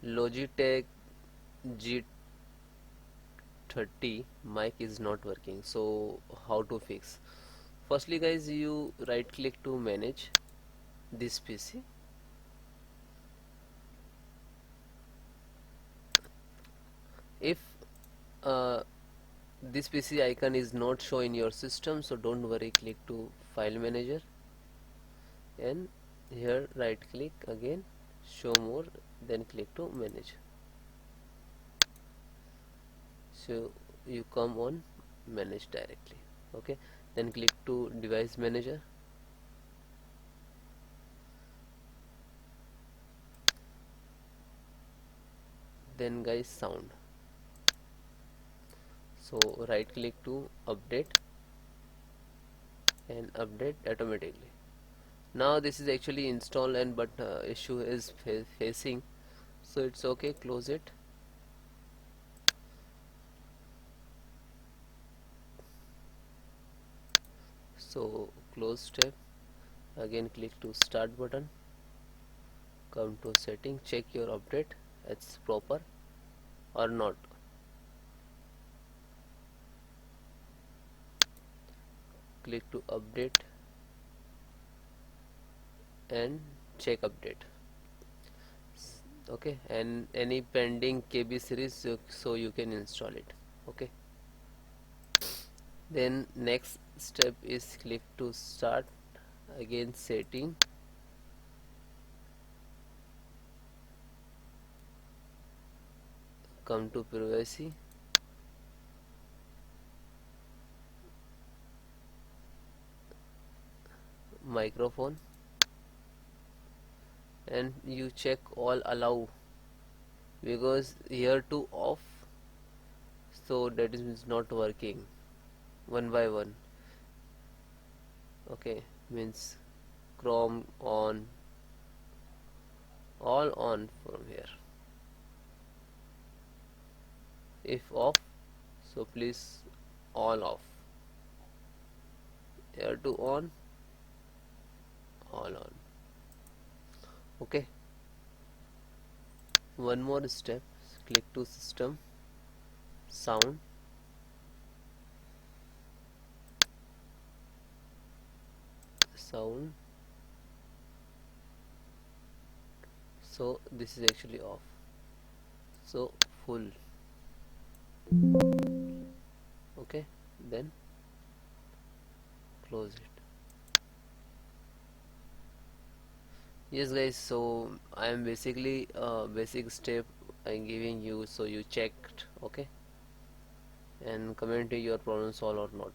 Logitech G230 mic is not working. So how to fix? Firstly guys, you right click to manage this PC. If uh, this PC icon is not show in your system, so don't worry, click to file manager and here right click again, show more, then click to manage. So you come on manage directly. Okay, then click to device manager, then guys sound. So right click to update and update automatically. Now this is actually installed and but issue is facing, so it's okay, close it. So close step, again click to start button, come to setting, check your update it's proper or not. Click to update and check update. Okay, and any pending KB series, so you can install it. Okay, then next step is click to start, again setting, come to privacy, microphone, and you check all allow, because here to off, so that is not working one by one. Okay, means Chrome on, all on from here. If off, so please all off. Here to on, all on. Okay, one more step, click to system, sound, sound. So this is actually off, so full. Okay, then close it. Yes guys, so I am basically basic step I'm giving you, so you checked. Okay, and comment your problem solved or not.